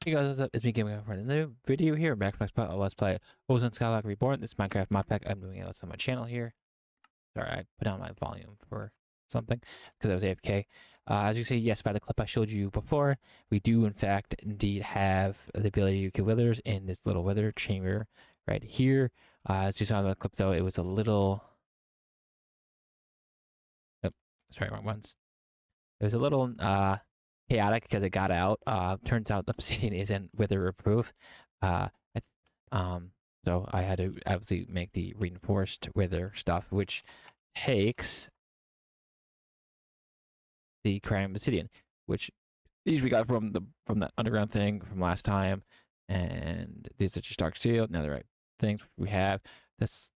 Hey guys, what's up? It's me, Gaming for another video here. Back from my spot. Let's play Ozone Skyblock Reborn. This Minecraft Modpack. I'm doing it on my channel here. Sorry, I put down my volume for something because I was AFK. As you can see, yes, by the clip I showed you before, we do in fact indeed have the ability to kill withers in this little wither chamber right here. As you saw in the clip, though, it was a little. Oh, sorry, wrong ones. It was a little chaotic because it got out. Turns out obsidian isn't wither proof. So I had to obviously make the reinforced wither stuff, which takes the crime obsidian, which these we got from that underground thing from last time, and these are just dark steel. Now the right things we have.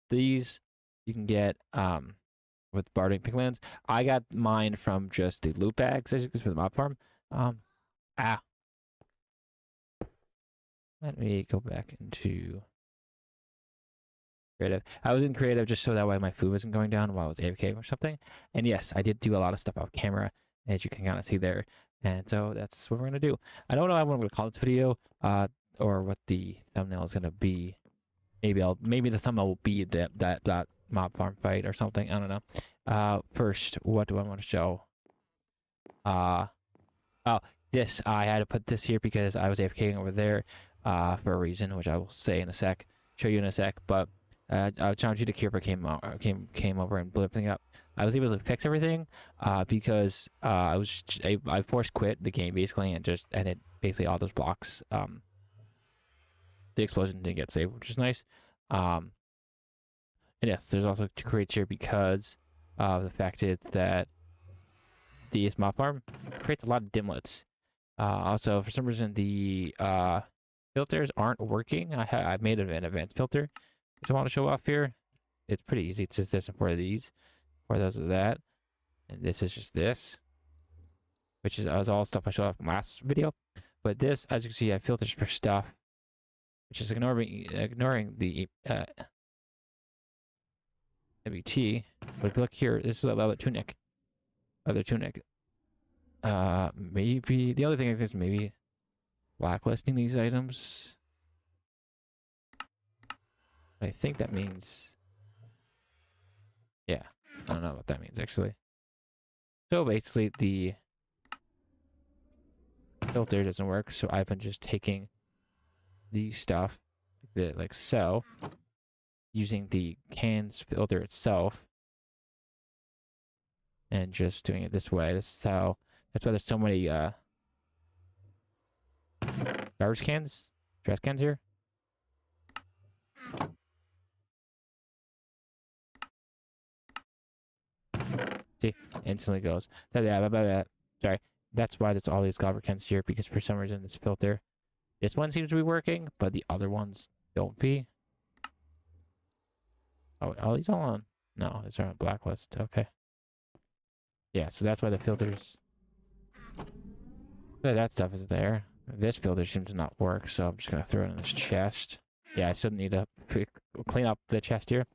These you can get with barding picklands. I got mine from just the loot bags, as you can see, for the mob farm. Let me go back into creative. I was in creative just so that way my food wasn't going down while I was AFK or something. And yes, I did do a lot of stuff off camera, as you can kind of see there. And so that's what we're gonna do. I don't know what I'm gonna call this video, or what the thumbnail is gonna be. Maybe the thumbnail will be that mob farm fight or something. I don't know. First, what do I want to show? Oh, this, I had to put this here because I was AFKing over there for a reason, which I will say in a sec, show you in a sec. But John G. the Keeper came over and blew everything up. I was able to fix everything because I forced quit the game basically, and it basically all those blocks. The explosion didn't get saved, which is nice. And yes, there's also 2 crates here because the fact is that the mob farm creates a lot of dimlets. Also, for some reason, the filters aren't working. I made an advanced filter, which I want to show off here. It's pretty easy. It's just this and 4 of these, 4 of those of that, and this is just this, which is all stuff I showed off in the last video. But this, as you can see, I have filters for stuff, which is ignoring the WT. But if you look here, this is a leather tunic. Maybe the other thing I think is maybe blacklisting these items. I think that means, yeah, I don't know what that means actually. So basically the filter doesn't work, so I've been just taking the stuff like so, using the cans filter itself and just doing it this way. That's why there's so many garbage cans, trash cans here. See, instantly goes. Sorry, that's why there's all these garbage cans here, because for some reason this filter, this one seems to be working, but the other ones don't be. Oh, are these all on? No, it's on a blacklist. Okay. Yeah, so that's why the filters. That stuff is there. This filter seems to not work, so I'm just gonna throw it in this chest. Yeah, I still need to clean up the chest here.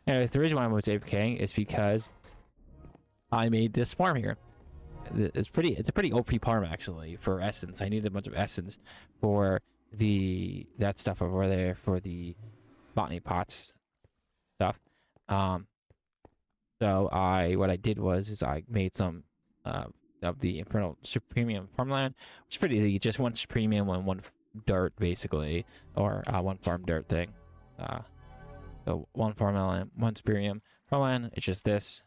Anyways, the reason why I was AFKing is because I made this farm here. It's a pretty OP farm actually for essence. I needed a bunch of essence for that stuff over there for the botany pots stuff. So what I did was I made some of the infernal super premium farmland, which is pretty easy. Just one super premium and one dirt basically, or one farm dirt thing. So 1 farmland, 1 spirium. Farmland, it's just this.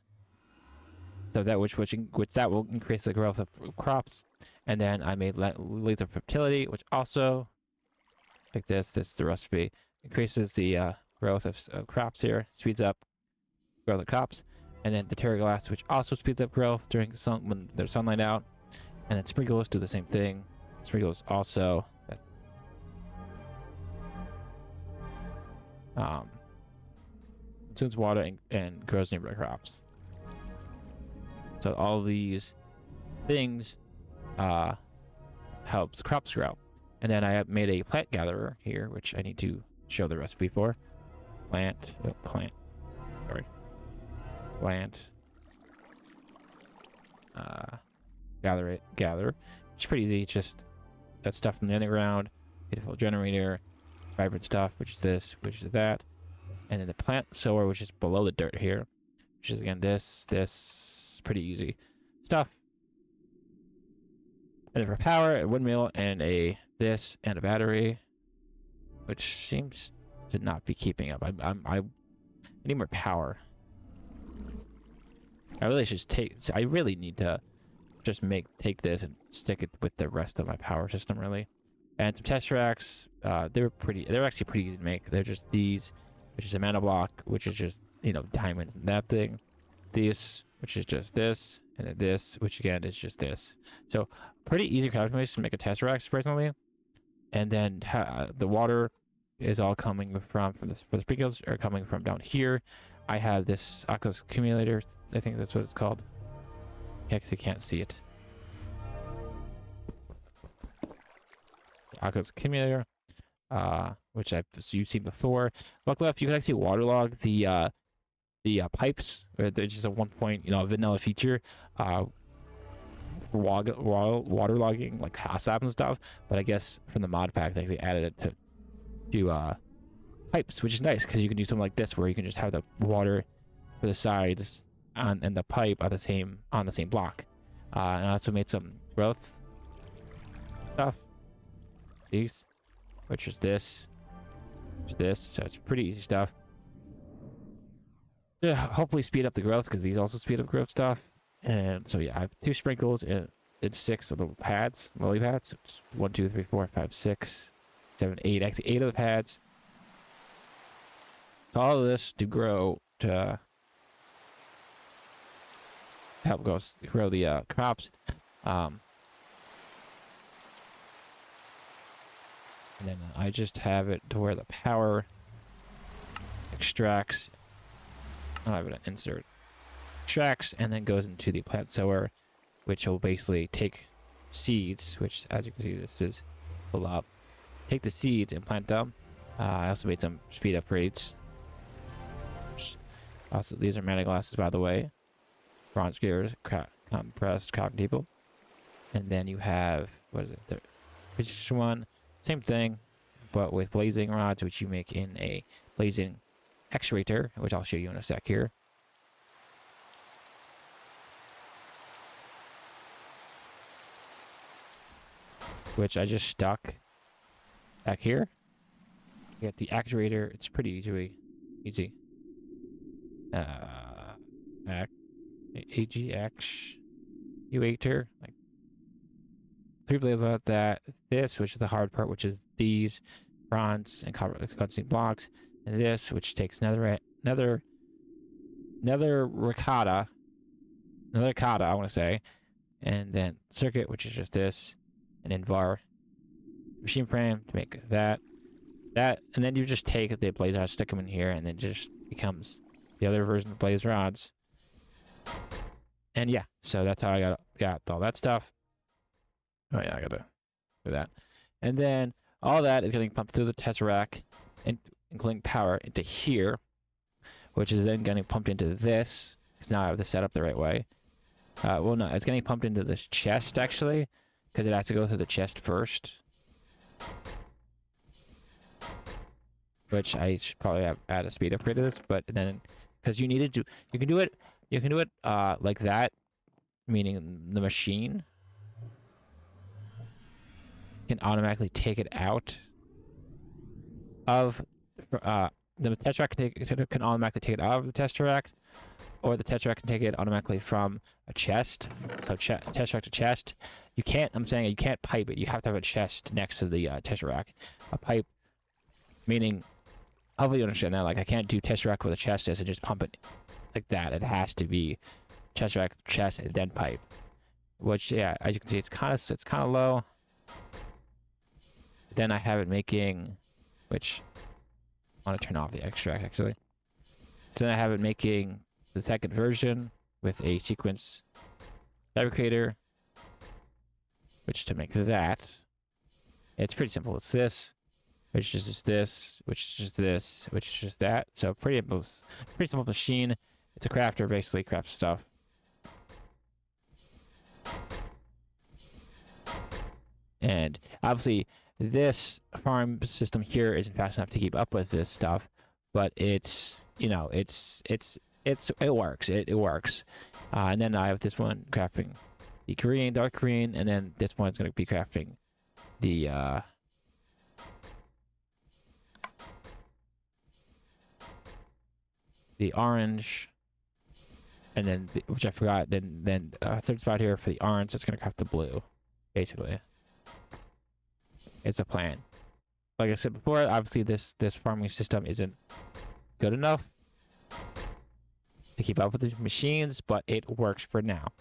So that which that will increase the growth of crops. And then I made leads of fertility, which also, like this is the recipe, increases the growth of crops here, speeds up growth of crops. And then the terra glass, which also speeds up growth during when there's sunlight out. And then sprinklers do the same thing. Sprinklers also consumes water and grows nearby crops. So all these things helps crops grow. And then I have made a plant gatherer here, which I need to show the recipe for. Plant, gather. It's pretty easy. It's just that stuff from the underground, beautiful generator, vibrant stuff, which is this, which is that, and then the plant sower, which is below the dirt here, which is again this, pretty easy stuff. And then for power, a windmill and a battery, which seems to not be keeping up. I need more power. I really need to just take this and stick it with the rest of my power system, really. And some tesseracts, they're actually pretty easy to make. They're just these, which is a mana block, which is just, diamonds and that thing. This, which is just this, and then this, which again is just this. So pretty easy crafting ways to make a tesseract, surprisingly. And then the water is all coming from the sprinkles are coming from down here. I have this Aquos accumulator. I think that's what it's called. I actually can't see it. Aquos accumulator, which you've seen before. Look left, you can actually waterlog the pipes. There's just a 1 vanilla feature for waterlogging like HACCP and stuff. But I guess from the mod pack they actually added it to pipes, which is nice because you can do something like this where you can just have the water for the sides and the pipe on the same block. And I also made some growth stuff. These, which is this, so it's pretty easy stuff. Yeah, hopefully speed up the growth because these also speed up growth stuff. And so yeah, I have 2 sprinkles and 6 of the pads, lily pads. It's 1, 2, 3, 4, 5, 6, 7, 8. Actually, 8 of the pads. So all of this to grow to help grow the crops. And then I just have it to where the power extracts. I have an insert. Extracts and then goes into the plant sower, which will basically take seeds, which as you can see, this is a lot. Take the seeds and plant them. I also made some speed upgrades. Also, these are mana glasses, by the way. Bronze gears, compressed cotton table. And then you have, what is it? Which one? Same thing, but with blazing rods, which you make in a blazing excavator, which I'll show you in a sec here. Which I just stuck back here. You get the actuator. It's pretty easy. AGX actuator, like 3 blades like that. This, which is the hard part, which is these bronze and cutscene blocks, and this, which takes another ricotta, I want to say, and then circuit, which is just this, and then var machine frame to make that, and then you just take the blaze rods, stick them in here, and then just becomes the other version of blaze rods. And yeah, so that's how I got all that stuff. Oh yeah, I gotta do that. And then all that is getting pumped through the tesseract and including power into here, which is then getting pumped into this, because now I have this set up the right way. Well, no, it's getting pumped into this chest, actually, because it has to go through the chest first. Which I should probably add a speed upgrade to this, but then, because you can do it like that, meaning the machine can automatically take it out of the Tesseract can automatically take it out of the Tesseract, or the Tesseract can take it automatically from a chest. So Tesseract to chest. You can't. I'm saying you can't pipe it. You have to have a chest next to the Tesseract. A pipe, meaning, hopefully you understand that. Like I can't do Tesseract where the chest is and just pump it like that. It has to be Tesseract, chest, and then pipe. Which, yeah, as you can see, it's kind of low. Then I have it making, which I want to turn off the extract actually. So then I have it making the second version with a sequence fabricator, which to make that, it's pretty simple. It's this, which is just this, which is just this, which is just that. So pretty simple machine. It's a crafter, basically crafts stuff. And obviously this farm system here isn't fast enough to keep up with this stuff, but it's, you know, it works. It works. And then I have this one crafting the green, dark green, and then this one's going to be crafting the orange, and then which I forgot. Then third spot here for the orange. It's going to craft the blue, basically. It's a plan. Like I said before, obviously this farming system isn't good enough to keep up with the machines, but it works for now.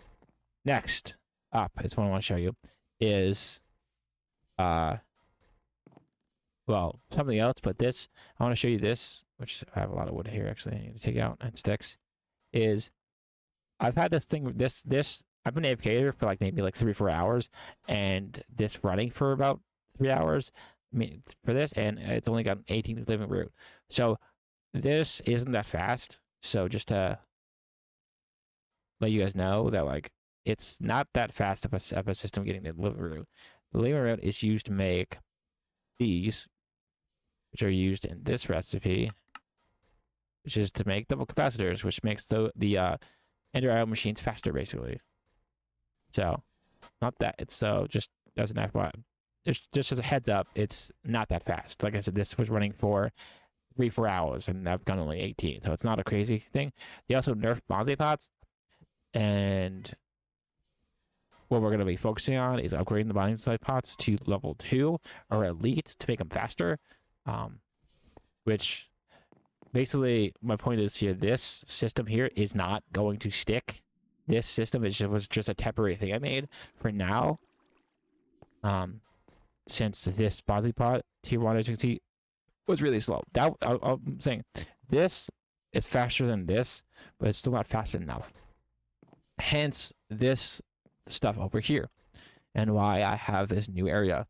Next up is what I want to show you is well, something else, but this, I want to show you this, which I have a lot of wood here actually I need to take out, and sticks, is I've had this thing, I've been AFK here for like maybe like 3 or 4 hours, and this running for about 3 hours, I mean, for this, and it's only got an 18 living root. So this isn't that fast. So just to let you guys know that, like, it's not that fast of a system getting the living root. The living root is used to make these, which are used in this recipe, which is to make double capacitors, which makes the Ender IO machines faster, basically. So not that it's so just as an FYI. Just as a heads up, it's not that fast. Like I said, this was running for 3-4 hours, and I've gone only 18, so it's not a crazy thing. They also nerfed bonsai pots, and what we're going to be focusing on is upgrading the bonsai pots to level 2 or elite to make them faster. Which basically my point is here, this system here is not going to stick. This system was just a temporary thing I made for now. Since this bonsai pot tier 1, as you can see, was really slow. That I'm saying this is faster than this, but it's still not fast enough. Hence this stuff over here, and why I have this new area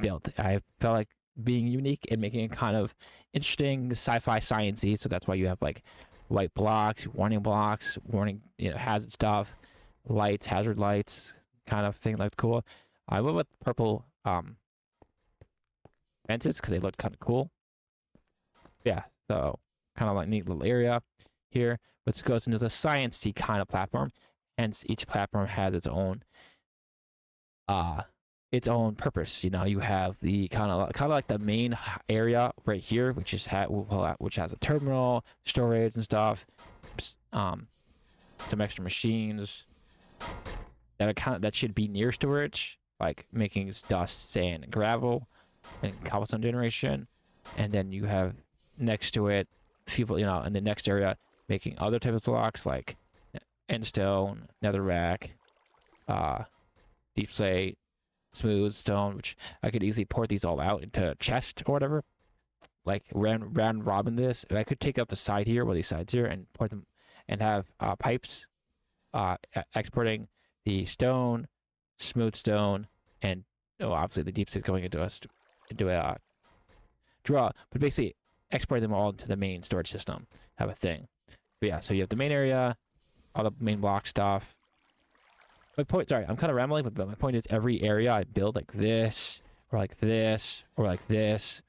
built. I felt like being unique and making it kind of interesting, sci-fi, sciencey. So that's why you have like white blocks, warning, you know, hazard stuff, lights, hazard lights, kind of thing. Like cool. I went with purple fences because they looked kind of cool. Yeah, so kind of like neat little area here, which goes into the sciencey kind of platform. Hence, each platform has its own purpose. You know, you have the kind of like the main area right here, which is which has a terminal, storage and stuff, some extra machines that are that should be near storage, like making dust, sand, and gravel, and cobblestone generation. And then you have next to it people, you know, in the next area making other types of blocks like endstone, netherrack, deep slate, smooth stone, which I could easily port these all out into a chest or whatever. Like round robin this. If I could take out the side here, or these sides here, and port them and have pipes exporting the stone, smooth stone, and obviously the deep slate going into a draw, but basically export them all into the main storage system. Have a thing. But yeah, so you have the main area, all the main block stuff. My point, sorry, I'm kind of rambling, but my point is every area I build like this, or like this, or like this,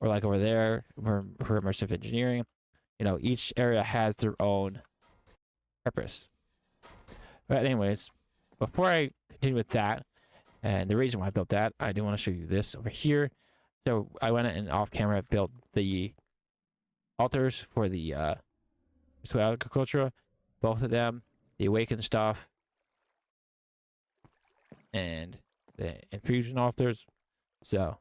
or like over there for immersive engineering. You know, each area has their own purpose. But anyways, before I continue with that, and the reason why I built that, I do want to show you this over here. So I went and off camera built the altars for the agriculture, both of them, the awakened stuff, and the infusion altars. So,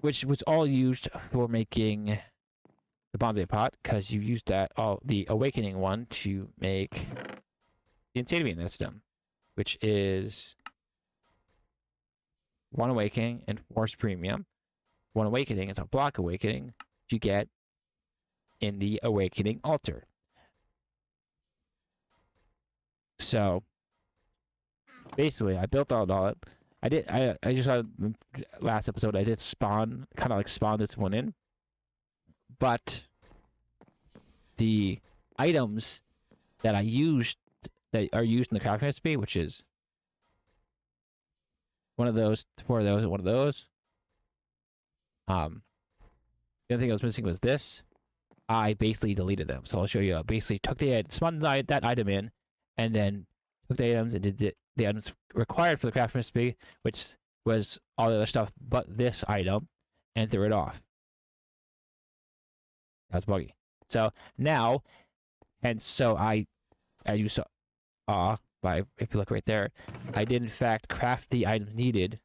which was all used for making the bonsai pot, because you used the awakening one to make the insanity system, which is 1 awakening and force premium. 1 awakening is a block awakening you get in the awakening altar. So basically, I built all that. I just saw last episode, I did spawn, kind of like spawn this one in. But the items that I used, that are used in the crafting recipe, which is one of those, 4 of those, and 1 of those. The other thing I was missing was this. I basically deleted them. So I'll show you. I basically took spun that item in, and then took the items and did the items required for the crafting recipe, which was all the other stuff but this item, and threw it off. That's buggy. So now, and so as you saw, if you look right there, I did in fact craft the items needed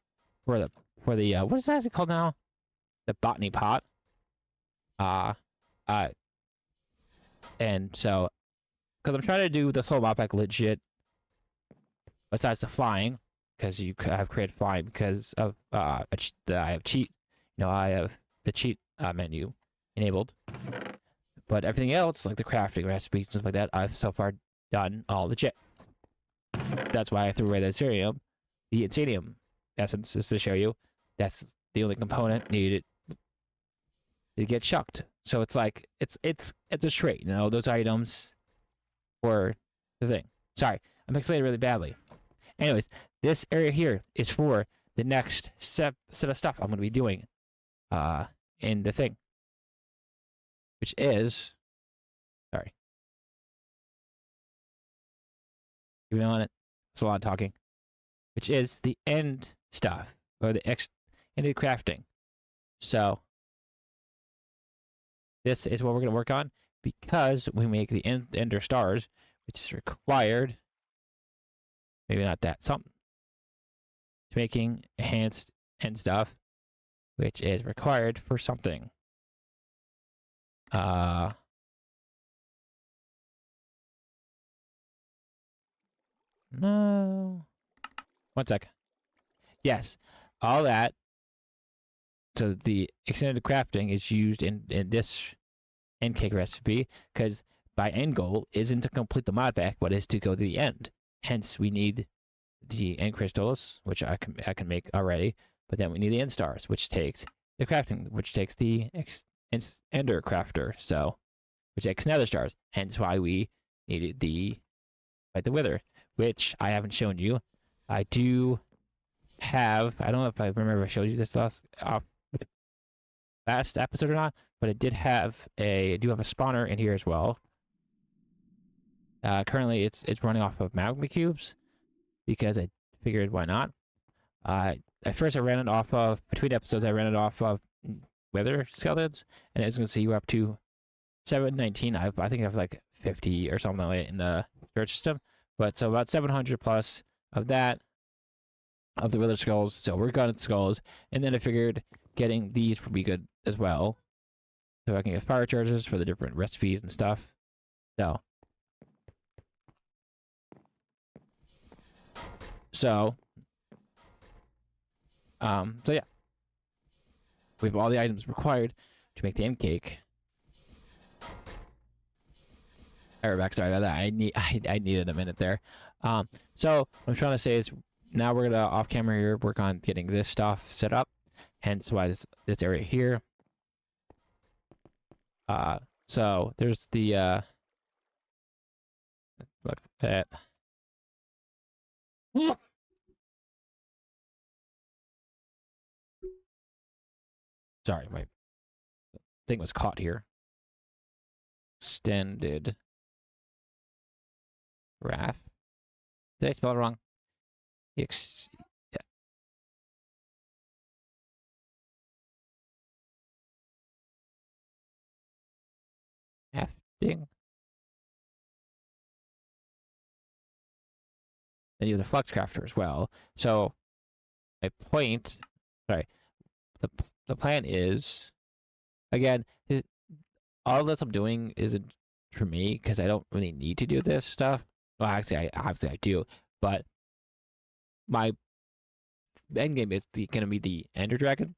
for the what is that called now? The botany pot. And so, because I'm trying to do this whole Modpack legit, besides the flying, because have created flying because of I have cheat, I have the cheat menu enabled, but everything else, like the crafting recipes and stuff like that, I've so far done all legit. That's why I threw away the Insanium essence, is to show you that's the only component needed to get chucked. So it's like it's a trait, those items were the thing. Sorry, I'm explaining really badly. Anyways, this area here is for the next set of stuff I'm going to be doing in the thing, which is, sorry, even on it, it's a lot of talking, which is the end stuff, or the ended crafting. So this is what we're going to work on, because we make the ender stars, which is required, maybe not that, something, to making enhanced end stuff, which is required for something. No. 1 sec. Yes, all that. So the extended crafting is used in this end cake recipe, because my end goal isn't to complete the modpack, but is to go to the end. Hence, we need the end crystals, which I can make already, but then we need the end stars, which takes the crafting, which takes the ender crafter, so which takes nether stars. Hence, why we needed the wither, which I haven't shown you. I do have. I don't know if I remember if I showed you this last episode or not, but I do have a spawner in here as well. Currently, it's running off of magma cubes, because I figured why not. At first I ran it off of, between episodes, I ran it off of wither skeletons, and as you can see, we're up to 719. I think I have like 50 or something like that in the storage system, but so about 700 plus of that, of the wither skulls. So we're gunning skulls, and then I figured getting these would be good as well, so I can get fire charges for the different recipes and stuff. So yeah, we have all the items required to make the end cake. Sorry about that. I needed a minute there. So what I'm trying to say is, now we're gonna off camera here work on getting this stuff set up. Hence why this area here. So there's the look at that. Sorry, my thing was caught here. Extended graph. Did I spell it wrong? Yeah. crafting. Then you have the flux crafter as well. So my point, sorry, the plan is, again, all this I'm doing isn't for me because I don't really need to do this stuff. Well, actually, I do, but my end game is gonna be the Ender Dragon.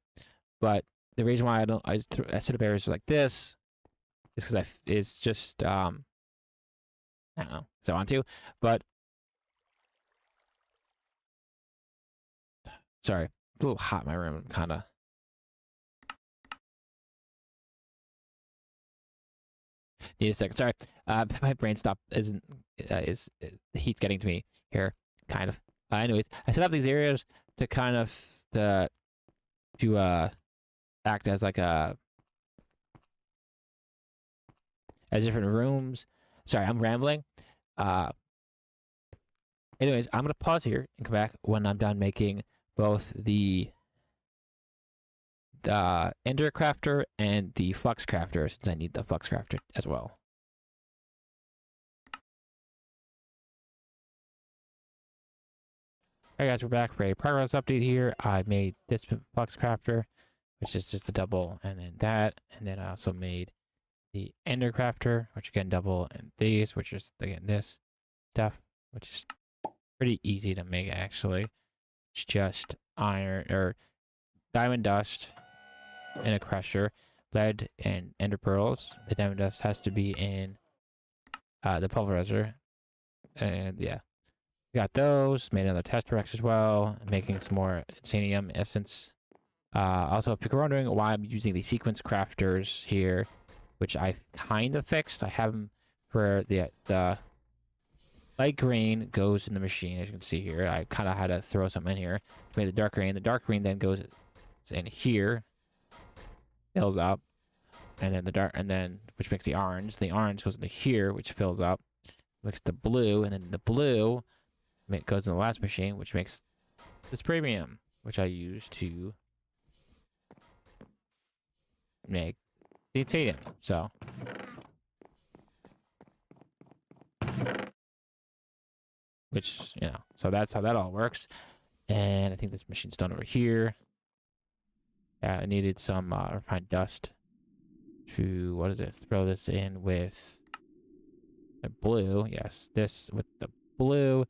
But the reason why I set up areas like this is because it's just I don't know, because I want to. But sorry, it's a little hot in my room, kind of. Need a second. Sorry, my brain stop isn't the heat's getting to me here, kind of. Anyways, I set up these areas to kind of to act as like as different rooms. Sorry, I'm rambling. Anyways, I'm gonna pause here and come back when I'm done making both the Ender Crafter and the Flux Crafter, since I need the Flux Crafter as well. Alright guys, we're back for a progress update here. I made this Flux Crafter, which is just a double, and then that, and then I also made the Ender Crafter, which again double, and these, which is again this stuff, which is pretty easy to make actually. It's just iron or diamond dust in a crusher, lead and ender pearls. The diamond dust has to be in the pulverizer, and yeah, got those. Made another tesseract as well, making some more insanium essence. Also, if you're wondering why I'm using the sequence crafters here, which I kind of fixed, I have them for the light green goes in the machine, as you can see here. I kind of had to throw something in here to make the dark green. The dark green then goes in here, fills up, and then which makes the orange. The orange goes into here, which fills up, makes the blue, and then the blue goes in the last machine, which makes this premium, which I use to make the titanium. So which, you know, so that's how that all works. And I think this machine's done over here. Yeah, I needed some refined dust to, what is it, throw this in with the blue. Yes, this with the blue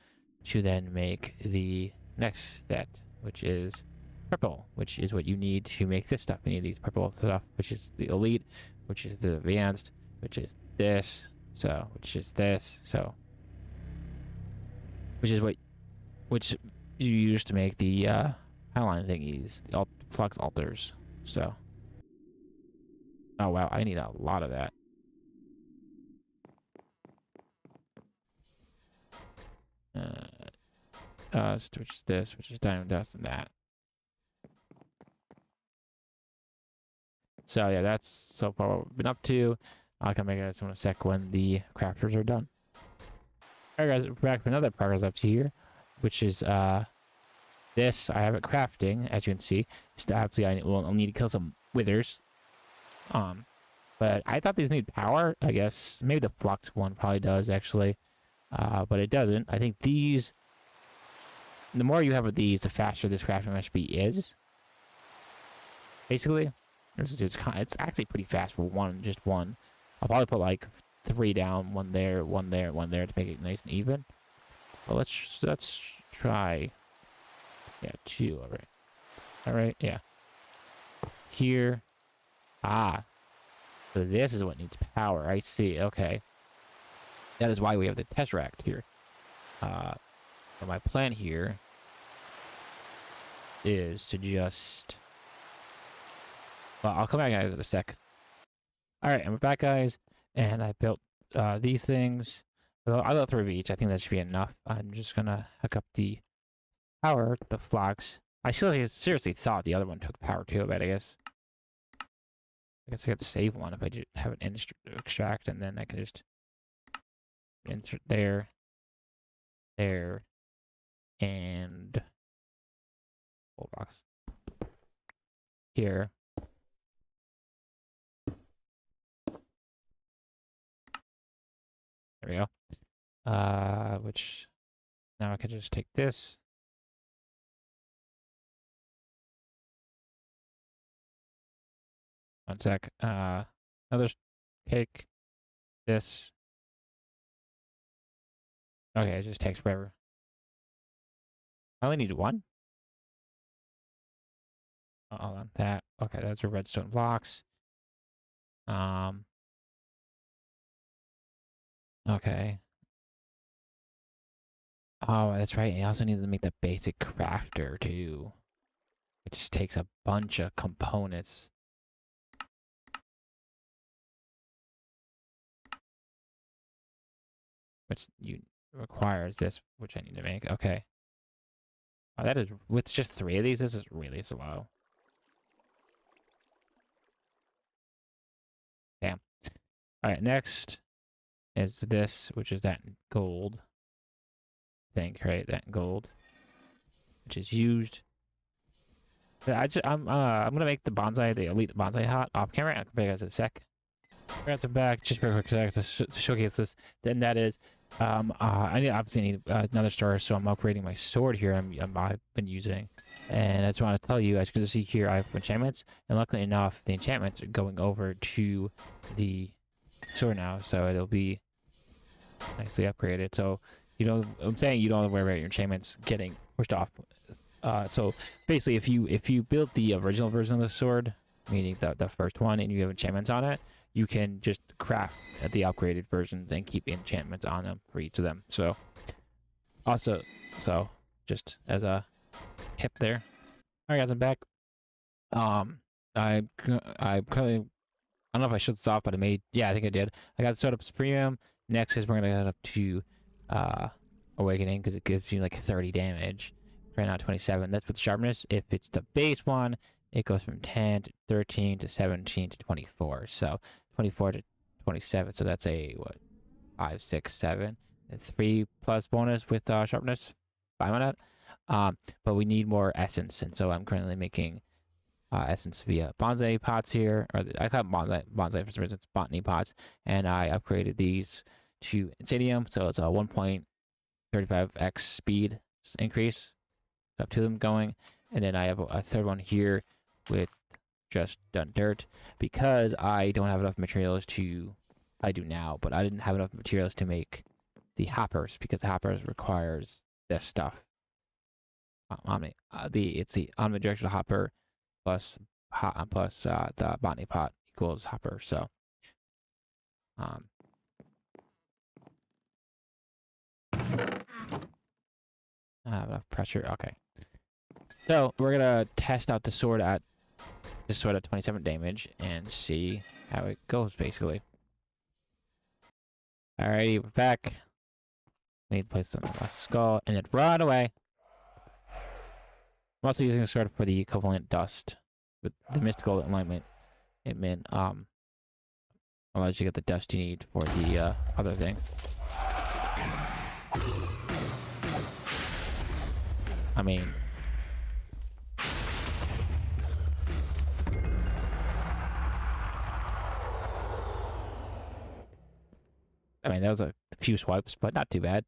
to then make the next set, which is purple, which is what you need to make this stuff. You need these purple stuff, which is the elite, which is the advanced, which is this, so, which is this, so, which you use to make the highline thingies, the flux altars. So, oh wow, I need a lot of that. Which is this, which is diamond dust, and that. So yeah, that's so far what we've been up to. I'll come back at in a sec when the crafters are done. Alright guys, we're back with another progress up to here, which is this. I have it crafting, as you can see. Obviously, I'll need to kill some withers. But I thought these need power. I guess maybe the flux one probably does actually, but it doesn't. I think these. The more you have of these, the faster this crafting recipe is. Basically, it's actually pretty fast for just one. I'll probably put like 3 down, 1 there, 1 there, 1 there to make it nice and even. But let's try. Yeah, 2. All right. All right. Yeah. Here. Ah. So this is what needs power. I see. Okay. That is why we have the tesseract here. So my plan here is to just. Well, I'll come back guys in a sec. All right, and we're back, guys, and I built these things. Well, I built 3 of each. I think that should be enough. I'm just gonna hook up the power, the flux. I seriously thought the other one took power too, but I guess I got to save one if I just have an extract, and then I can just insert there, and whole box here. There we go. Which now I can just take this. One sec. Another cake. This. Okay, it just takes forever. I only need one. Oh, hold on. That. Okay, those are redstone blocks. Okay. Oh, that's right. I also need to make the basic crafter too, which takes a bunch of components. Which requires this, which I need to make. Okay. Oh, that is with just 3 of these. This is really slow. Damn. All right. Next is this, which is that gold. Right? That gold, which is used. I'm gonna make the bonsai, the elite bonsai hot off camera. I'll come back as a sec. Grab some back just for a quick sec to showcase this. Then that is, I obviously need another star, so I'm upgrading my sword here. I've been using, and I just want to tell you, as you can see here, I have enchantments, and luckily enough, the enchantments are going over to the sword now, so it'll be nicely upgraded. So I'm saying you don't have to worry about your enchantments getting pushed off. So basically, if you build the original version of the sword, meaning the first one, and you have enchantments on it, you can just craft the upgraded versions and keep enchantments on them for each of them. So just as a tip there. All right, guys, I'm back. I currently, I don't know if I shut this off, but I think I did. I got the sword up to premium. Next is we're gonna get up to awakening, because it gives you like 30 damage. Right now 27. That's with sharpness. If it's the base one, it goes from 10 to 13 to 17 to 24. So 24 to 27. So that's a 5, 6, 7, a 3 plus bonus with sharpness. 5 on that. But we need more essence, and so I'm currently making essence via bonsai pots here, or I call it bonsai for some reason. It's botany pots, and I upgraded these to Insanium, so it's a 1.35x speed increase. So I have 2 of them going, and then I have a third one here with just done dirt, because I don't have enough materials to. I do now, but I didn't have enough materials to make the hoppers, because the hoppers requires this stuff. It's the omnidirectional hopper plus the botany pot equals hopper. So I have enough pressure. Okay. So we're gonna test out the sword at 27 damage and see how it goes, basically. Alrighty, we're back. We need to place some skull and then run away. I'm also using the sword for the equivalent dust with the mystical alignment. It meant allows you to get the dust you need for the other thing. I mean, that was a few swipes, but not too bad.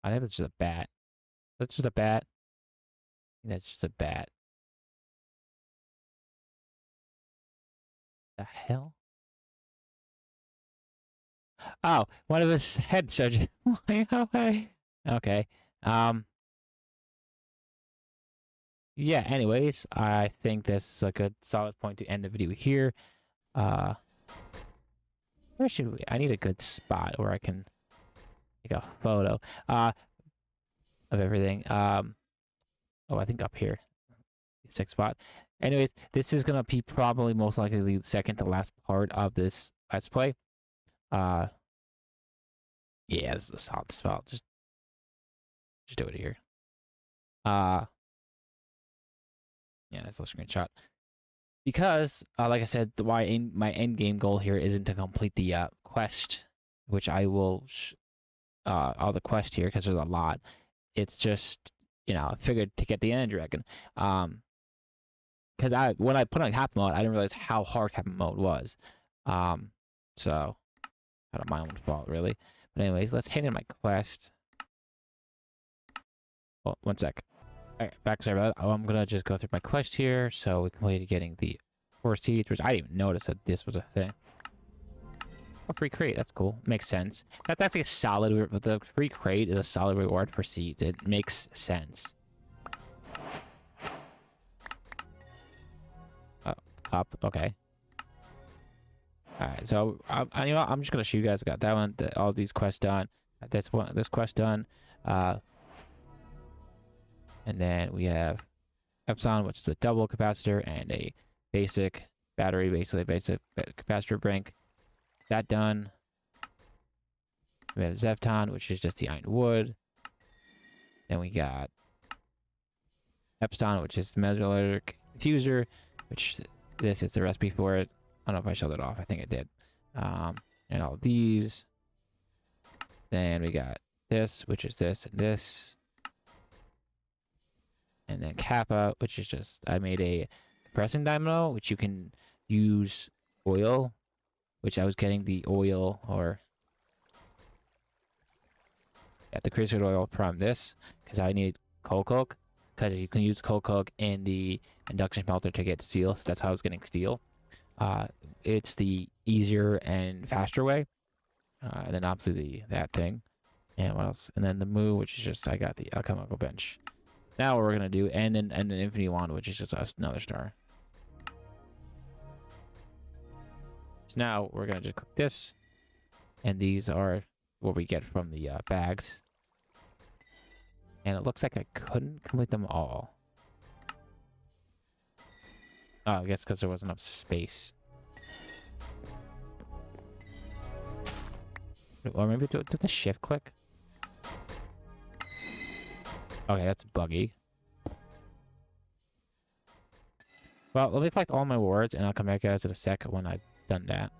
I think that's just a bat. That's just a bat. That's just a bat. The hell? Oh, one of his head surgeons. Okay. Yeah, anyways, I think this is a good solid point to end the video here. Where should we? I need a good spot where I can take a photo of everything. Oh, I think up here. 6 spot. Anyways, this is gonna be probably most likely the second to last part of this let's play. Yeah, this is a solid spot. Just do it here. Yeah, that's a screenshot. Because, like I said, my end game goal here isn't to complete the quest, which I will, all the quest here, because there's a lot. It's just, I figured to get the Ender Dragon. because when I put on captain mode, I didn't realize how hard captain mode was. So kind of my own fault, really. But anyways, let's hand in my quest. Oh, one sec. All right, back. Sorry about that. I'm gonna just go through my quest here. So we completed getting the 4 seeds, which I didn't even notice that this was a thing. Oh, free crate. That's cool. Makes sense. That's like a solid. The free crate is a solid reward for seeds. It makes sense. Oh, cup. Okay. All right. So you know, I'm just gonna show you guys. I got that one. All these quests done. This quest done. And then we have Epsilon, which is a double capacitor, and a basic battery, basically basic capacitor brink. That done. We have Zepton, which is just the iron wood. Then we got Epsilon, which is the mesoelectric diffuser, which this is the recipe for it. I don't know if I showed it off. I think it did. And all these. Then we got this, which is this and this. And then Kappa, which is just, I made a compressing dynamo, which you can use oil, which I was getting the oil, or the creosote oil from this, because I need coal coke, because you can use coal coke in the induction smelter to get steel, so that's how I was getting steel. It's the easier and faster way. And then obviously that thing. And what else? And then the Moo, which is just, I got the alchemical bench. Now what we're gonna do, and then an infinity wand, which is just another star. So now we're gonna just click this, and these are what we get from the bags. And it looks like I couldn't complete them all. Oh, I guess because there wasn't enough space. Or maybe do the shift click. Okay, that's buggy. Well, let me collect all my words, and I'll come back guys in a sec when I've done that.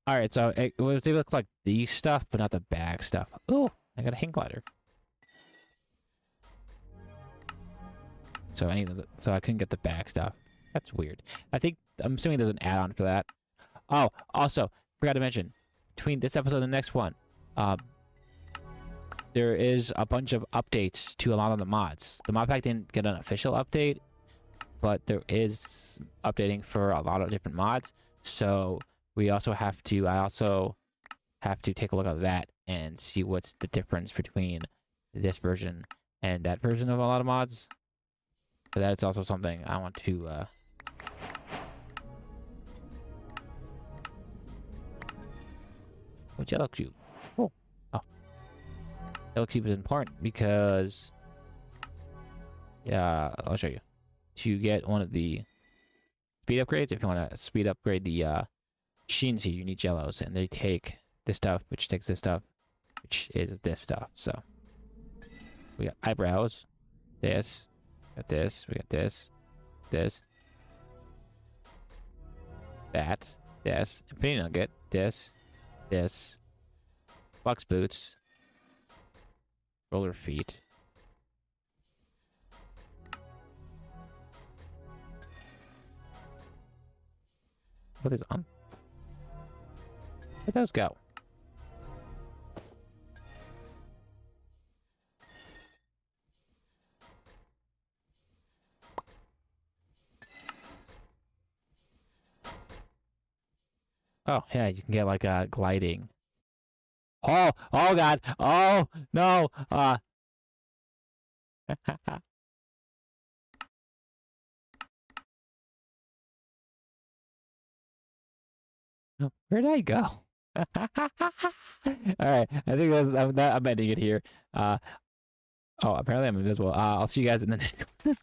Alright, so it was able to collect these stuff, but not the bag stuff. Oh, I got a hang glider. So so I couldn't get the bag stuff. That's weird. I'm assuming there's an add-on for that. Oh, also, forgot to mention, between this episode and the next one, there is a bunch of updates to a lot of the mods. The Modpack didn't get an official update, but there is updating for a lot of different mods. So I also have to take a look at that and see what's the difference between this version and that version of a lot of mods. So that's also something I want to What's yellow cube? Oh. Yellow cube is important because, yeah, I'll show you. To get one of the speed upgrades, if you want to speed upgrade the machines here, you need yellows, and they take this stuff, which takes this stuff, which is this stuff. So we got eyebrows, this, got this, we got this, that, this, infinity nugget, this, box boots, roller feet. What is on? Where'd those go? Oh, yeah, you can get like a gliding. Oh God. Oh, no. Where'd I go? All right, I think I'm ending it here. Oh, apparently I'm invisible. I'll see you guys in the next one.